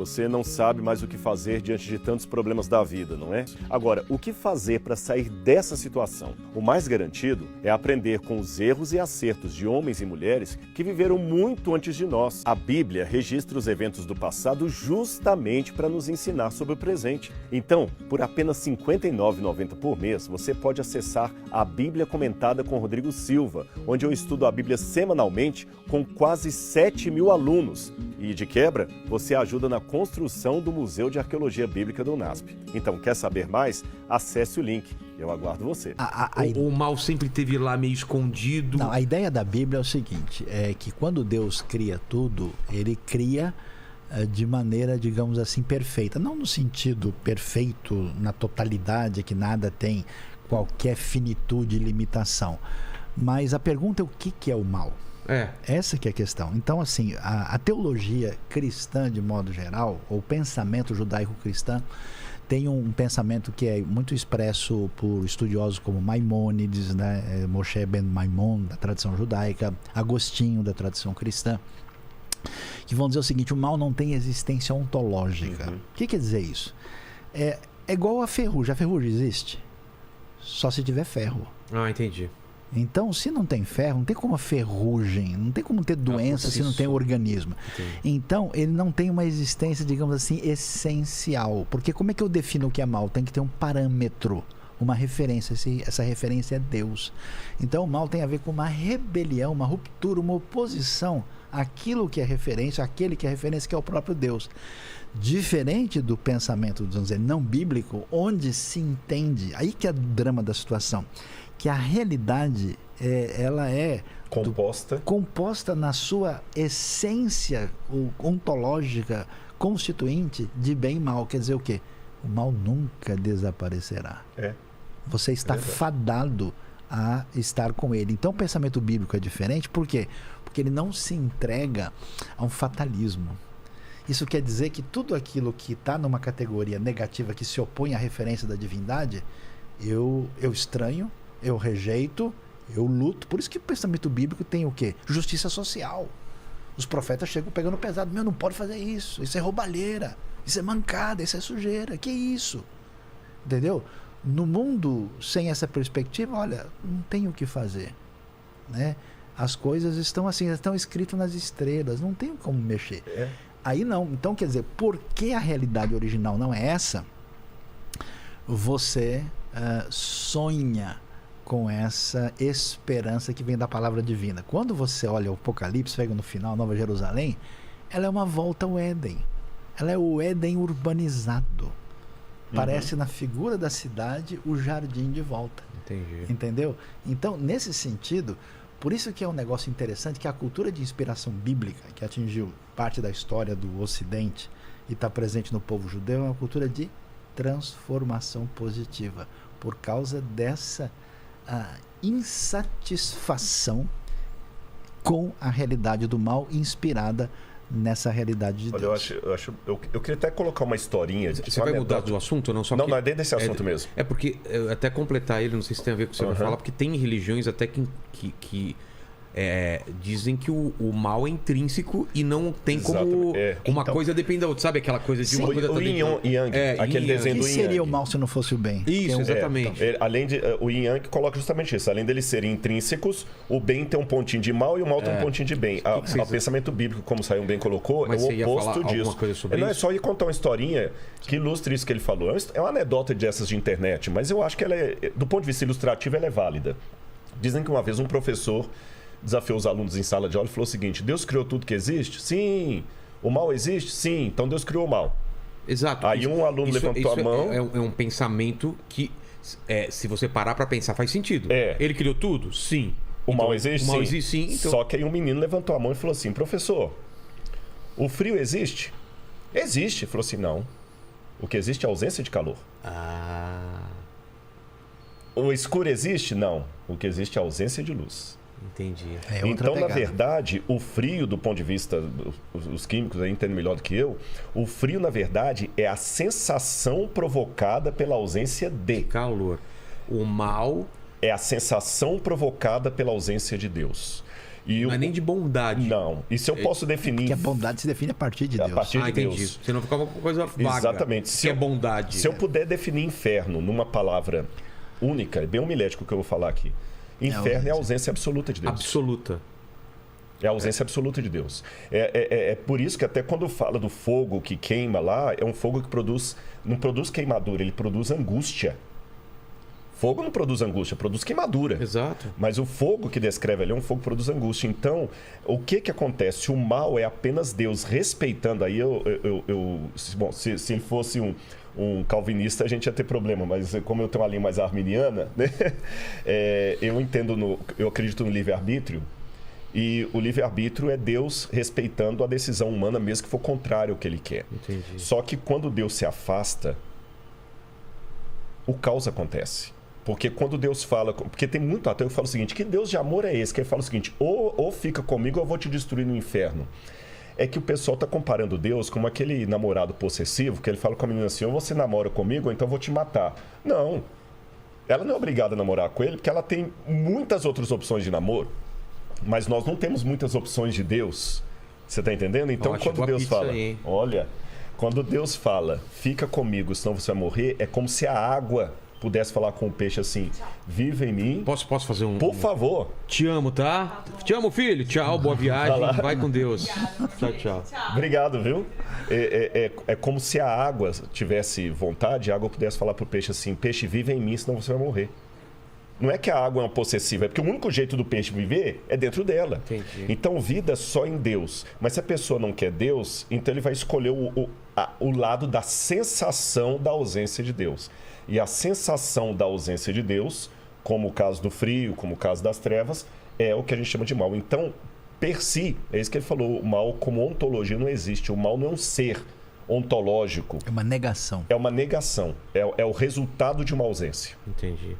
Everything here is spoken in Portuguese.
Você não sabe mais o que fazer diante de tantos problemas da vida, não é? Agora, o que fazer para sair dessa situação? O mais garantido é aprender com os erros e acertos de homens e mulheres que viveram muito antes de nós. A Bíblia registra os eventos do passado justamente para nos ensinar sobre o presente. Então, por apenas R$ 59,90 por mês, você pode acessar a Bíblia Comentada com Rodrigo Silva, onde eu estudo a Bíblia semanalmente com quase 7.000 alunos. E, de quebra, você ajuda na construção do Museu de Arqueologia Bíblica do UNASP. Então, quer saber mais? Acesse o link. Eu aguardo você. O mal sempre esteve lá meio escondido. Não, a ideia da Bíblia é o seguinte, é que quando Deus cria tudo, ele cria de maneira, digamos assim, perfeita. Não no sentido perfeito, na totalidade, que nada tem qualquer finitude e limitação. Mas a pergunta é o que é o mal? Essa que é a questão. Então, assim, a teologia cristã, de modo geral, ou o pensamento judaico-cristão, tem um pensamento que é muito expresso por estudiosos como Maimônides, né? Moshe ben Maimon, da tradição judaica, Agostinho, da tradição cristã, que vão dizer o seguinte: o mal não tem existência ontológica. O que quer dizer isso? É igual a ferrugem. A ferrugem existe só se tiver ferro. Entendi. Então, se não tem ferro, não tem como a ferrugem, não tem como ter doença se não tem organismo. Entendi. Então, ele não tem uma existência, digamos assim, essencial. Porque como é que eu defino o que é mal? Tem que ter um parâmetro, uma referência. Essa referência é Deus. Então, o mal tem a ver com uma rebelião, uma ruptura, uma oposição àquilo que é referência, àquele que é referência, que é o próprio Deus. Diferente do pensamento, vamos dizer, não bíblico, onde se entende, aí que é o drama da situação, que a realidade ela é composta na sua essência ontológica, constituinte de bem e mal. Quer dizer o quê? O mal nunca desaparecerá. Você está fadado a estar com ele. Então o pensamento bíblico é diferente. Por quê? Porque ele não se entrega a um fatalismo. Isso quer dizer que tudo aquilo que está numa categoria negativa, que se opõe à referência da divindade, eu estranho, eu rejeito, eu luto. Por isso que o pensamento bíblico tem o quê? Justiça social. Os profetas chegam pegando pesado. Não pode fazer isso. Isso é roubalheira. Isso é mancada. Isso é sujeira. Que isso? Entendeu? No mundo sem essa perspectiva, olha, não tem o que fazer, né? As coisas estão assim, estão escritas nas estrelas. Não tem como mexer. Aí não. Então, quer dizer, porque a realidade original não é essa, você sonha com essa esperança que vem da palavra divina. Quando você olha o Apocalipse, pega no final, Nova Jerusalém, ela é uma volta ao Éden. Ela é o Éden urbanizado. Parece na figura da cidade o jardim de volta. Entendi. Entendeu? Então, nesse sentido, por isso que é um negócio interessante que a cultura de inspiração bíblica, que atingiu parte da história do Ocidente e está presente no povo judeu, é uma cultura de transformação positiva, por causa dessa insatisfação com a realidade do mal inspirada nessa realidade de Deus. Eu queria até colocar uma historinha. Você vai mudar do assunto ou não? Não, é dentro desse assunto mesmo. É porque, até completar ele, não sei se tem a ver com o que você vai falar, porque tem religiões até que dizem que o mal é intrínseco e não tem como uma coisa depender da outra. Sabe aquela coisa de uma coisa o Yin Yang, aquele desenho do Yin Yang. O que seria o mal se não fosse o bem? Isso, exatamente. Além de, o Yin Yang coloca justamente isso. Além deles serem intrínsecos, o bem tem um pontinho de mal e o mal tem um pontinho de bem. O pensamento bíblico, como o Sayão bem colocou, Mas é o oposto disso. É só ir contar uma historinha que ilustra isso que ele falou. É uma anedota dessas de internet, mas eu acho que ela do ponto de vista ilustrativo, ela é válida. Dizem que uma vez um professor desafiou os alunos em sala de aula e falou o seguinte: Deus criou tudo que existe? Sim. O mal existe? Sim. Então Deus criou o mal. Exato. Aí um aluno levantou a mão. É um pensamento que, se você parar para pensar, faz sentido. Ele criou tudo? Sim. O mal existe? O mal existe, sim. Então... Só que aí um menino levantou a mão e falou assim: professor, o frio existe? Existe. Ele falou assim: não. O que existe é a ausência de calor. O escuro existe? Não. O que existe é a ausência de luz. Entendi. Então, na verdade, o frio, do ponto de vista os químicos aí entendem melhor do que eu, o frio, na verdade, é a sensação provocada pela ausência de calor. O mal é a sensação provocada pela ausência de Deus. Não é nem de bondade. Não. E se eu posso definir... Porque a bondade se define a partir de Deus. A partir de entendi. Deus. Senão fica uma coisa vaga. Exatamente. Se é bondade. Se eu puder definir inferno numa palavra única, é bem homilético que eu vou falar aqui. Inferno é a ausência absoluta de Deus. Absoluta. É a ausência absoluta de Deus. É por isso que até quando fala do fogo que queima lá, é um fogo que não produz queimadura, ele produz angústia. Fogo não produz angústia, produz queimadura. Exato. Mas o fogo que descreve ali é um fogo que produz angústia. Então, o que acontece? O mal é apenas Deus respeitando. Aí bom, se ele fosse um calvinista, a gente ia ter problema. Mas como eu tenho uma linha mais arminiana, né? Eu acredito no livre-arbítrio. E o livre-arbítrio é Deus respeitando a decisão humana, mesmo que for contrário ao que ele quer. Entendi. Só que quando Deus se afasta, o caos acontece. Porque quando Deus fala... Porque tem muito ateu que fala o seguinte, que Deus de amor é esse? Que ele fala o seguinte, ou fica comigo ou eu vou te destruir no inferno. É que o pessoal está comparando Deus como aquele namorado possessivo, que ele fala com a menina assim, ou você namora comigo ou então eu vou te matar. Não. Ela não é obrigada a namorar com ele, porque ela tem muitas outras opções de namoro. Mas nós não temos muitas opções de Deus. Você está entendendo? Então, quando Deus fala... Aí. Olha, quando Deus fala, fica comigo, senão você vai morrer, é como se a água pudesse falar com o peixe assim, viva em mim. Posso fazer um... Por favor. Te amo, tá? Te amo, filho. Tchau, boa viagem. Vai com Deus. Tchau. Obrigado, viu? É como se a água tivesse vontade, a água pudesse falar pro peixe assim, peixe, viva em mim, senão você vai morrer. Não é que a água é uma possessiva, é porque o único jeito do peixe viver é dentro dela. Entendi. Então, vida só em Deus. Mas se a pessoa não quer Deus, então ele vai escolher o lado da sensação da ausência de Deus. E a sensação da ausência de Deus, como o caso do frio, como o caso das trevas, é o que a gente chama de mal. Então, per si, é isso que ele falou, o mal como ontologia não existe. O mal não é um ser ontológico. É uma negação. É uma negação. É o resultado de uma ausência. Entendi.